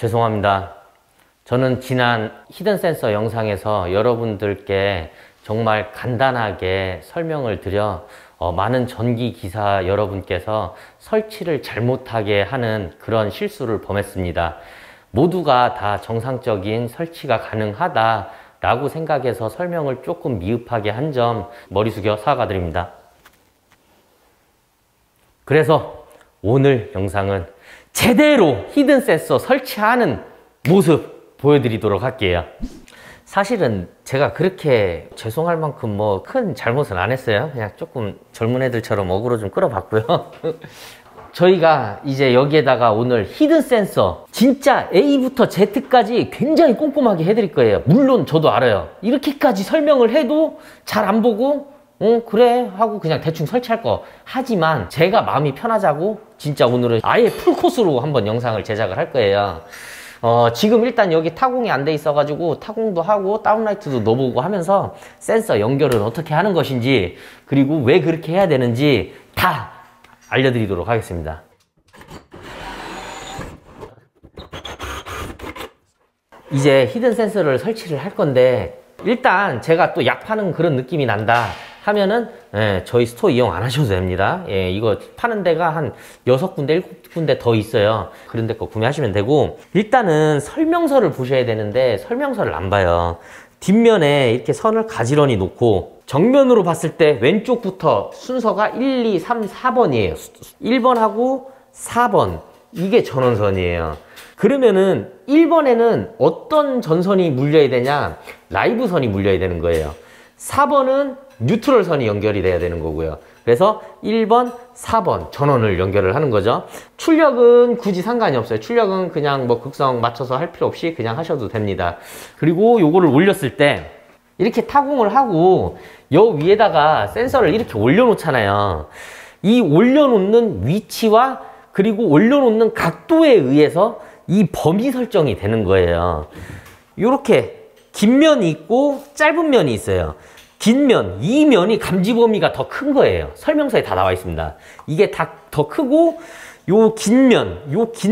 죄송합니다. 저는 지난 히든 센서 영상에서 여러분들께 정말 간단하게 설명을 드려 많은 전기 기사 여러분께서 설치를 잘못하게 하는 그런 실수를 범했습니다. 모두가 다 정상적인 설치가 가능하다라고 생각해서 설명을 조금 미흡하게 한 점 머리 숙여 사과드립니다. 그래서 오늘 영상은 제대로 히든 센서 설치하는 모습 보여드리도록 할게요. 사실은 제가 그렇게 죄송할 만큼 뭐 큰 잘못은 안 했어요. 그냥 조금 젊은 애들처럼 어그로 좀 끌어봤고요. 저희가 이제 여기에다가 오늘 히든 센서 진짜 A부터 Z까지 굉장히 꼼꼼하게 해드릴 거예요. 물론 저도 알아요. 이렇게까지 설명을 해도 잘 안 보고 그래 하고 그냥 대충 설치할 거. 하지만 제가 마음이 편하자고 진짜 오늘은 아예 풀코스로 한번 영상을 제작을 할 거예요. 지금 일단 여기 타공이 안 돼 있어 가지고 타공도 하고 다운라이트도 넣어보고 하면서 센서 연결은 어떻게 하는 것인지, 그리고 왜 그렇게 해야 되는지 다 알려드리도록 하겠습니다. 이제 히든 센서를 설치를 할 건데, 일단 제가 또 약 파는 그런 느낌이 난다 하면은 저희 스토어 이용 안 하셔도 됩니다. 이거 파는 데가 한 6군데 7군데 더 있어요. 그런 데 거 구매하시면 되고, 일단은 설명서를 보셔야 되는데 설명서를 안 봐요. 뒷면에 이렇게 선을 가지런히 놓고 정면으로 봤을 때 왼쪽부터 순서가 1, 2, 3, 4번이에요 1번하고 4번 이게 전원선이에요. 그러면은 1번에는 어떤 전선이 물려야 되냐? 라이브 선이 물려야 되는 거예요. 4번은 뉴트럴 선이 연결이 돼야 되는 거고요. 그래서 1번, 4번 전원을 연결을 하는 거죠. 출력은 굳이 상관이 없어요. 출력은 그냥 뭐 극성 맞춰서 할 필요 없이 그냥 하셔도 됩니다. 그리고 요거를 올렸을 때 이렇게 타공을 하고 요 위에다가 센서를 이렇게 올려놓잖아요. 이 올려놓는 위치와 그리고 올려놓는 각도에 의해서 이 범위 설정이 되는 거예요. 요렇게 긴 면이 있고 짧은 면이 있어요. 긴 면, 이 면이 감지 범위가 더 큰 거예요. 설명서에 다 나와 있습니다. 이게 다 더 크고 요 긴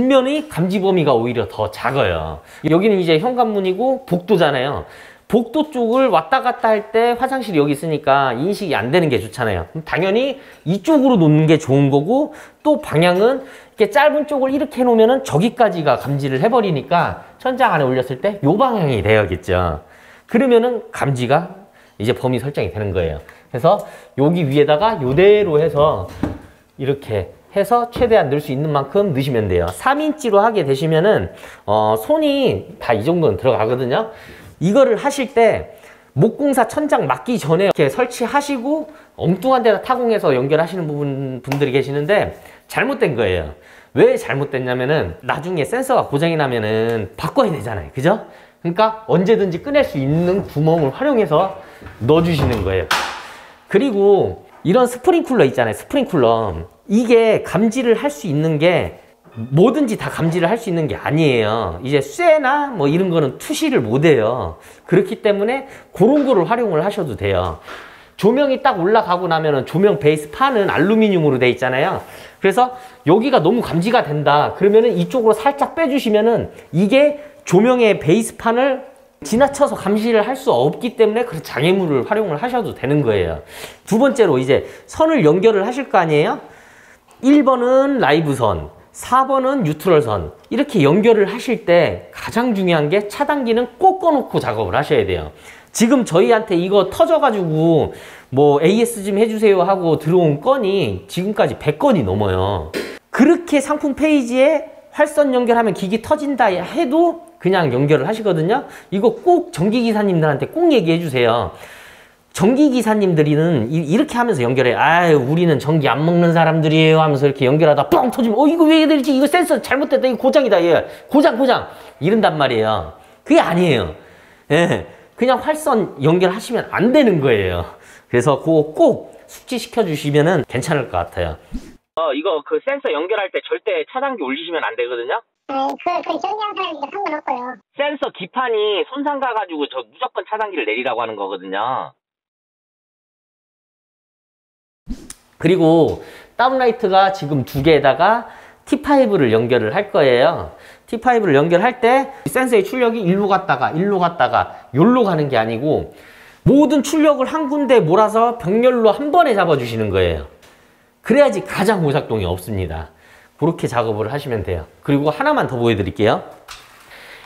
면이 감지 범위가 오히려 더 작아요. 여기는 이제 현관문이고 복도잖아요. 복도 쪽을 왔다 갔다 할 때 화장실이 여기 있으니까 인식이 안 되는 게 좋잖아요. 당연히 이쪽으로 놓는 게 좋은 거고, 또 방향은 이렇게 짧은 쪽을 이렇게 해놓으면 저기까지가 감지를 해버리니까 천장 안에 올렸을 때 요 방향이 돼야겠죠. 그러면은 감지가 이제 범위 설정이 되는 거예요. 그래서 여기 위에다가 요대로 해서 이렇게 해서 최대한 넣을 수 있는 만큼 넣으시면 돼요. 3인치로 하게 되시면은 손이 다 이 정도는 들어가거든요. 이거를 하실 때 목공사 천장 막기 전에 이렇게 설치하시고 엉뚱한 데다 타공해서 연결하시는 분들이 계시는데 잘못된 거예요. 왜 잘못됐냐면은 나중에 센서가 고장이 나면은 바꿔야 되잖아요. 그죠? 그러니까 언제든지 꺼낼 수 있는 구멍을 활용해서 넣어주시는 거예요. 그리고 이런 스프링쿨러 있잖아요. 스프링쿨러. 이게 감지를 할 수 있는 게 뭐든지 다 감지를 할 수 있는 게 아니에요. 이제 쇠나 뭐 이런 거는 투시를 못 해요. 그렇기 때문에 그런 거를 활용을 하셔도 돼요. 조명이 딱 올라가고 나면은 조명 베이스 판은 알루미늄으로 돼 있잖아요. 그래서 여기가 너무 감지가 된다. 그러면은 이쪽으로 살짝 빼주시면은 이게 조명의 베이스 판을 지나쳐서 감시를 할 수 없기 때문에 그 장애물을 활용을 하셔도 되는 거예요. 두 번째로 이제 선을 연결을 하실 거 아니에요? 1번은 라이브 선, 4번은 뉴트럴 선, 이렇게 연결을 하실 때 가장 중요한 게 차단기는 꼭 꺼놓고 작업을 하셔야 돼요. 지금 저희한테 이거 터져가지고 뭐 AS 좀 해주세요 하고 들어온 건이 지금까지 100건이 넘어요. 그렇게 상품 페이지에 활선 연결하면 기기 터진다 해도 그냥 연결을 하시거든요. 이거 꼭 전기기사님들한테 꼭 얘기해 주세요. 전기기사님들은 이렇게 하면서 연결해. 아유, 우리는 전기 안 먹는 사람들이에요 하면서 이렇게 연결하다 뻥 터지면 이거 왜 되지? 이거 센서 잘못됐다. 이거 고장이다. 얘 고장 이런단 말이에요. 그게 아니에요. 예, 그냥 활선 연결하시면 안 되는 거예요. 그래서 그거 꼭 숙지시켜 주시면은 괜찮을 것 같아요. 이거 그 센서 연결할 때 절대 차단기 올리시면 안 되거든요. 그 전기양사랑 상관없고요. 센서 기판이 손상 가가지고 저 무조건 차단기를 내리라고 하는 거거든요. 그리고 다운라이트가 지금 2개에다가 T5를 연결을 할 거예요. T5를 연결할 때 센서의 출력이 일로 갔다가 요로 가는 게 아니고 모든 출력을 한 군데에 몰아서 병렬로 한 번에 잡아주시는 거예요. 그래야지 가장 오작동이 없습니다. 그렇게 작업을 하시면 돼요. 그리고 하나만 더 보여드릴게요.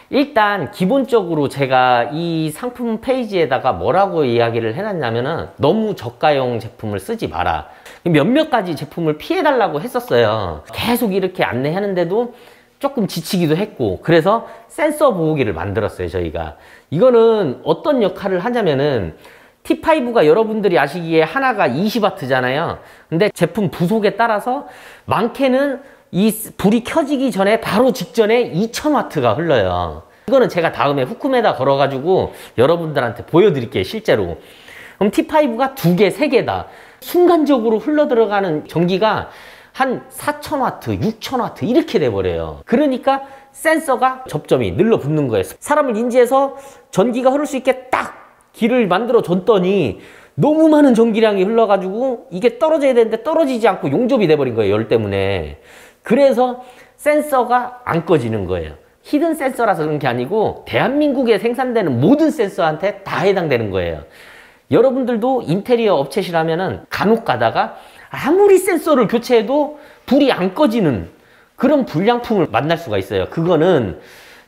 일단 기본적으로 제가 이 상품 페이지에다가 뭐라고 이야기를 해놨냐면은 너무 저가형 제품을 쓰지 마라. 몇몇 가지 제품을 피해달라고 했었어요. 계속 이렇게 안내하는데도 조금 지치기도 했고, 그래서 센서 보호기를 만들었어요, 저희가. 이거는 어떤 역할을 하냐면은 T5가 여러분들이 아시기에 하나가 20W잖아요. 근데 제품 부속에 따라서 많게는 이 불이 켜지기 전에 바로 직전에 2000W가 흘러요. 이거는 제가 다음에 후크에다 걸어가지고 여러분들한테 보여드릴게요, 실제로. 그럼 T5가 2개, 3개다. 순간적으로 흘러 들어가는 전기가 한 4000W, 6000W 이렇게 돼버려요. 그러니까 센서가 접점이 늘러붙는 거예요. 사람을 인지해서 전기가 흐를 수 있게 딱 길을 만들어 줬더니 너무 많은 전기량이 흘러가지고 이게 떨어져야 되는데 떨어지지 않고 용접이 돼버린 거예요, 열 때문에. 그래서 센서가 안 꺼지는 거예요. 히든 센서라서 그런 게 아니고 대한민국에 생산되는 모든 센서한테 다 해당되는 거예요. 여러분들도 인테리어 업체시라면은 간혹 가다가 아무리 센서를 교체해도 불이 안 꺼지는 그런 불량품을 만날 수가 있어요. 그거는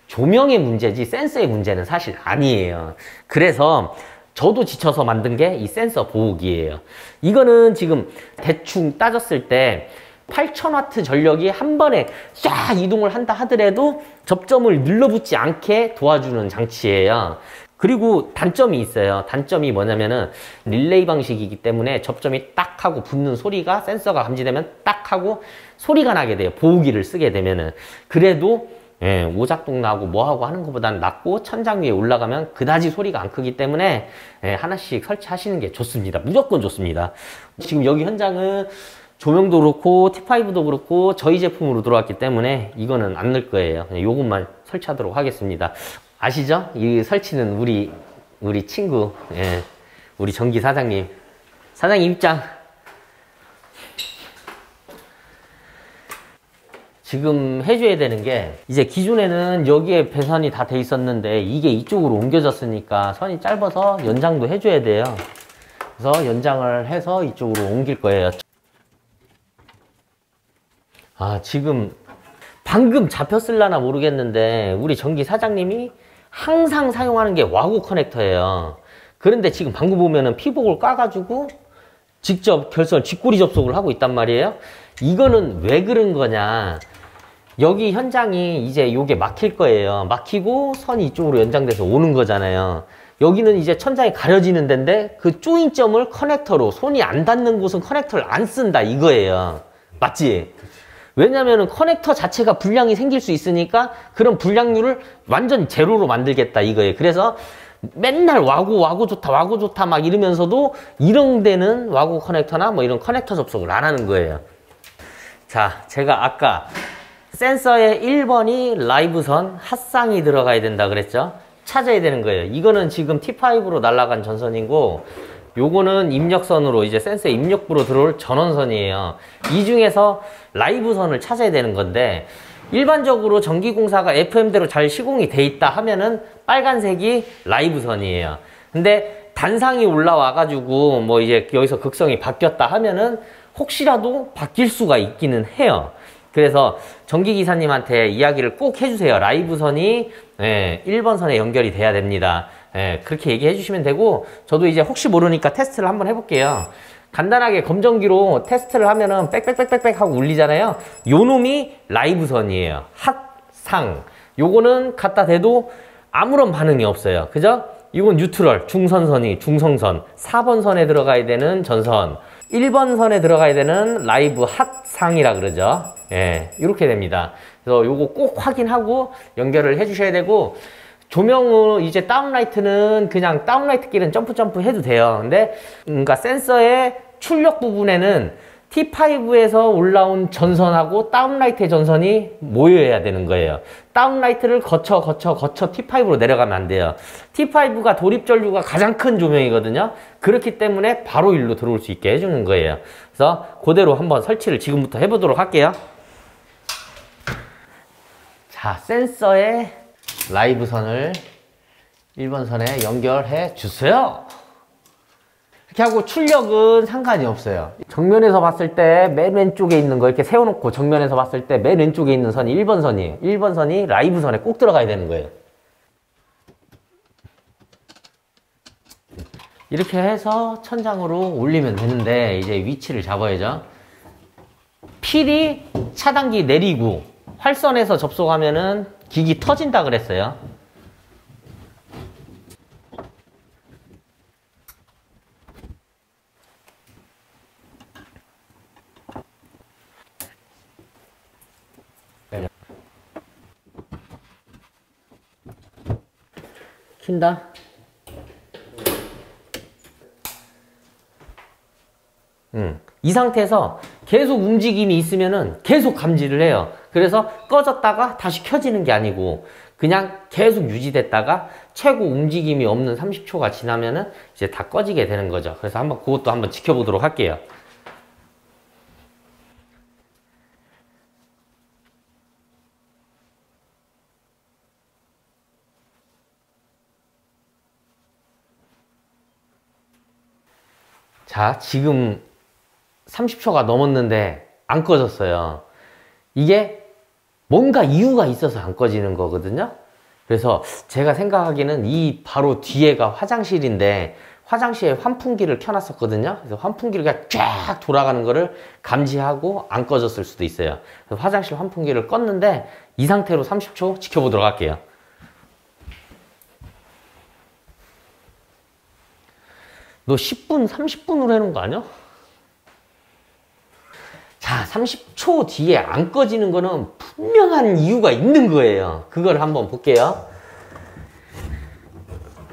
조명의 문제지 센서의 문제는 사실 아니에요. 그래서 저도 지쳐서 만든 게 이 센서 보호기예요. 이거는 지금 대충 따졌을 때 8000W 전력이 한 번에 쫙 이동을 한다 하더라도 접점을 눌러붙지 않게 도와주는 장치예요. 그리고 단점이 있어요. 단점이 뭐냐면은 릴레이 방식이기 때문에 접점이 딱 하고 붙는 소리가 센서가 감지되면 딱 하고 소리가 나게 돼요. 보호기를 쓰게 되면은. 그래도 오작동 나고 뭐하고 하는 것보다는 낫고 천장 위에 올라가면 그다지 소리가 안 크기 때문에 하나씩 설치하시는 게 좋습니다. 무조건 좋습니다. 지금 여기 현장은 조명도 그렇고 T5도 그렇고 저희 제품으로 들어왔기 때문에 이거는 안 넣을 거예요. 요것만 설치하도록 하겠습니다. 아시죠? 이 설치는 우리 친구, 우리 전기 사장님. 사장님 입장. 지금 해줘야 되는 게 이제 기존에는 여기에 배선이 다 돼 있었는데 이게 이쪽으로 옮겨졌으니까 선이 짧아서 연장도 해줘야 돼요. 그래서 연장을 해서 이쪽으로 옮길 거예요. 아, 지금 방금 잡혔을라나 모르겠는데 우리 전기 사장님이 항상 사용하는 게 와구 커넥터예요. 그런데 지금 방금 보면은 피복을 까가지고 직접 결선 쥐꼬리 접속을 하고 있단 말이에요. 이거는 왜 그런 거냐. 여기 현장이 이제 요게 막힐 거예요. 막히고 선이 이쪽으로 연장돼서 오는 거잖아요. 여기는 이제 천장이 가려지는 데인데 그 조인점을 커넥터로 손이 안 닿는 곳은 커넥터를 안 쓴다 이거예요. 맞지? 왜냐면은 커넥터 자체가 불량이 생길 수 있으니까 그런 불량률을 완전 제로로 만들겠다 이거예요. 그래서 맨날 와구 좋다 막 이러면서도 이런 데는 와구 커넥터나 뭐 이런 커넥터 접속을 안 하는 거예요. 자, 제가 아까 센서의 1번이 라이브선 핫상이 들어가야 된다 그랬죠? 찾아야 되는 거예요. 이거는 지금 T5로 날아간 전선이고 요거는 입력선으로 이제 센서 입력부로 들어올 전원선이에요. 이 중에서 라이브선을 찾아야 되는 건데 일반적으로 전기공사가 FM대로 잘 시공이 돼 있다 하면은 빨간색이 라이브선이에요. 근데 단상이 올라와 가지고 뭐 이제 여기서 극성이 바뀌었다 하면은 혹시라도 바뀔 수가 있기는 해요. 그래서 전기기사님한테 이야기를 꼭 해주세요. 라이브선이 1번 선에 연결이 돼야 됩니다. 그렇게 얘기해 주시면 되고 저도 이제 혹시 모르니까 테스트를 한번 해볼게요. 간단하게 검정기로 테스트를 하면은 빽빽빽빽 하고 울리잖아요. 요 놈이 라이브선이에요. 핫상. 요거는 갖다 대도 아무런 반응이 없어요. 그죠? 이건 뉴트럴, 중선선이 중성선, 4번 선에 들어가야 되는 전선, 1번 선에 들어가야 되는 라이브 핫상이라 그러죠. 이렇게 됩니다. 그래서 요거 꼭 확인하고 연결을 해 주셔야 되고 조명은 이제 다운라이트는 그냥 다운라이트끼리는 점프 해도 돼요. 근데 그러니까 센서의 출력 부분에는 T5에서 올라온 전선하고 다운라이트의 전선이 모여야 되는 거예요. 다운라이트를 거쳐 T5로 내려가면 안 돼요. T5가 돌입 전류가 가장 큰 조명이거든요. 그렇기 때문에 바로 일로 들어올 수 있게 해주는 거예요. 그래서 그대로 한번 설치를 지금부터 해보도록 할게요. 자, 센서에 라이브 선을 1번 선에 연결해 주세요. 이렇게 하고 출력은 상관이 없어요. 정면에서 봤을 때 맨 왼쪽에 있는 거 이렇게 세워놓고 정면에서 봤을 때 맨 왼쪽에 있는 선이 1번 선이에요. 1번 선이 라이브 선에 꼭 들어가야 되는 거예요. 이렇게 해서 천장으로 올리면 되는데 이제 위치를 잡아야죠. 필히 차단기 내리고 활선에서 접속하면은 기기 터진다 그랬어요. 킨다. 이 상태에서 계속 움직임이 있으면은 계속 감지를 해요. 그래서 꺼졌다가 다시 켜지는 게 아니고 그냥 계속 유지됐다가 최고 움직임이 없는 30초가 지나면은 이제 다 꺼지게 되는 거죠. 그래서 한번 그것도 한번 지켜보도록 할게요. 자, 지금 30초가 넘었는데 안 꺼졌어요. 이게 뭔가 이유가 있어서 안 꺼지는 거거든요. 그래서 제가 생각하기에는 이 바로 뒤에가 화장실인데 화장실에 환풍기를 켜놨었거든요. 그래서 환풍기가 쫙 돌아가는 거를 감지하고 안 꺼졌을 수도 있어요. 그래서 화장실 환풍기를 껐는데 이 상태로 30초 지켜보도록 할게요. 너 10분, 30분으로 해놓은 거 아니야? 자, 30초 뒤에 안 꺼지는 거는 분명한 이유가 있는 거예요. 그걸 한번 볼게요.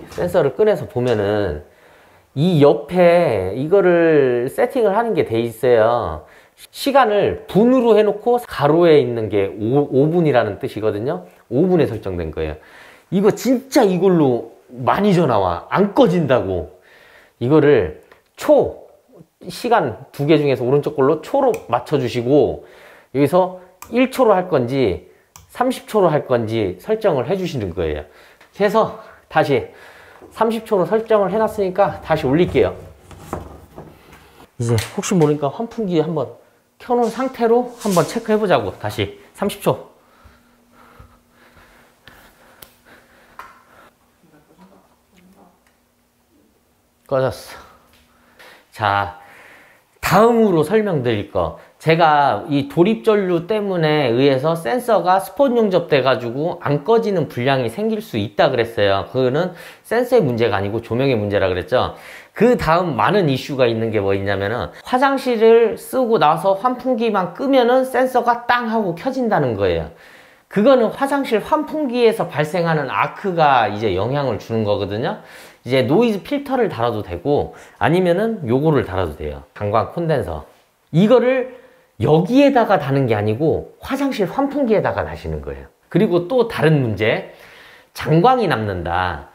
센서를 꺼내서 보면은 이 옆에 이거를 세팅을 하는 게 돼 있어요. 시간을 분으로 해놓고 가로에 있는 게 5분이라는 뜻이거든요. 5분에 설정된 거예요. 이거 진짜 이걸로 많이 전화 와. 안 꺼진다고. 이거를 시간 두 개 중에서 오른쪽 걸로 초로 맞춰주시고 여기서 1초로 할 건지 30초로 할 건지 설정을 해주시는 거예요. 그래서 다시 30초로 설정을 해놨으니까 다시 올릴게요. 이제 혹시 모르니까 환풍기 한번 켜놓은 상태로 한번 체크해보자고. 다시 30초. 꺼졌어. 자, 다음으로 설명드릴 거. 제가 이 돌입전류 때문에 의해서 센서가 스폰 용접돼 가지고 안 꺼지는 불량이 생길 수 있다 그랬어요. 그거는 센서의 문제가 아니고 조명의 문제라 그랬죠. 그 다음 많은 이슈가 있는 게 뭐 있냐면은 화장실을 쓰고 나서 환풍기만 끄면은 센서가 땅 하고 켜진다는 거예요. 그거는 화장실 환풍기에서 발생하는 아크가 이제 영향을 주는 거거든요. 이제 노이즈 필터를 달아도 되고 아니면은 요거를 달아도 돼요. 강광 콘덴서. 이거를 여기에다가 다는 게 아니고 화장실 환풍기에다가 다시는 거예요. 그리고 또 다른 문제. 장광이 남는다.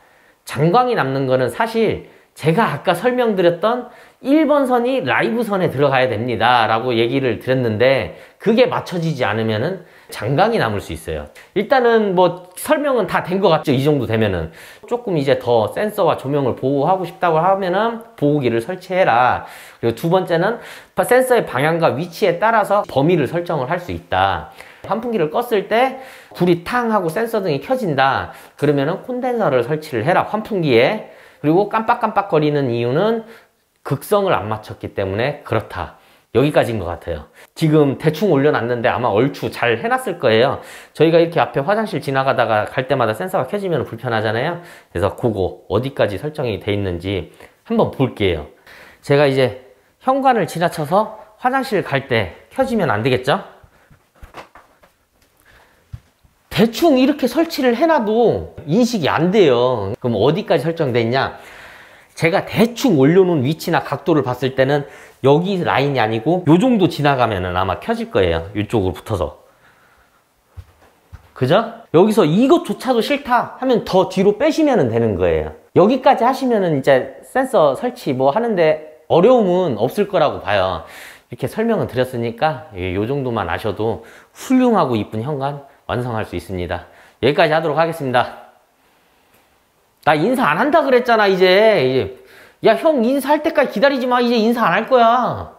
장광이 남는 거는 사실 제가 아까 설명드렸던 1번 선이 라이브 선에 들어가야 됩니다 라고 얘기를 드렸는데 그게 맞춰지지 않으면은 장광이 남을 수 있어요. 일단은 뭐 설명은 다 된 것 같죠. 이 정도 되면은 조금 이제 더 센서와 조명을 보호하고 싶다고 하면은 보호기를 설치해라. 그리고 두 번째는 센서의 방향과 위치에 따라서 범위를 설정을 할 수 있다. 환풍기를 껐을 때 불이 탕 하고 센서 등이 켜진다. 그러면은 콘덴서를 설치를 해라. 환풍기에. 그리고 깜빡깜빡거리는 이유는 극성을 안 맞췄기 때문에 그렇다. 여기까지인 것 같아요. 지금 대충 올려놨는데 아마 얼추 잘 해놨을 거예요. 저희가 이렇게 앞에 화장실 지나가다가 갈 때마다 센서가 켜지면 불편하잖아요. 그래서 그거 어디까지 설정이 돼 있는지 한번 볼게요. 제가 이제 현관을 지나쳐서 화장실 갈 때 켜지면 안 되겠죠? 대충 이렇게 설치를 해놔도 인식이 안 돼요. 그럼 어디까지 설정돼 있냐? 제가 대충 올려놓은 위치나 각도를 봤을 때는 여기 라인이 아니고 요 정도 지나가면은 아마 켜질 거예요. 이쪽으로 붙어서. 그죠? 여기서 이것조차도 싫다 하면 더 뒤로 빼시면 되는 거예요. 여기까지 하시면은 이제 센서 설치 뭐 하는데 어려움은 없을 거라고 봐요. 이렇게 설명을 드렸으니까 요 정도만 아셔도 훌륭하고 이쁜 현관 완성할 수 있습니다. 여기까지 하도록 하겠습니다. 나 인사 안 한다 그랬잖아, 이제. 야, 형 인사할 때까지 기다리지 마. 이제 인사 안 할 거야.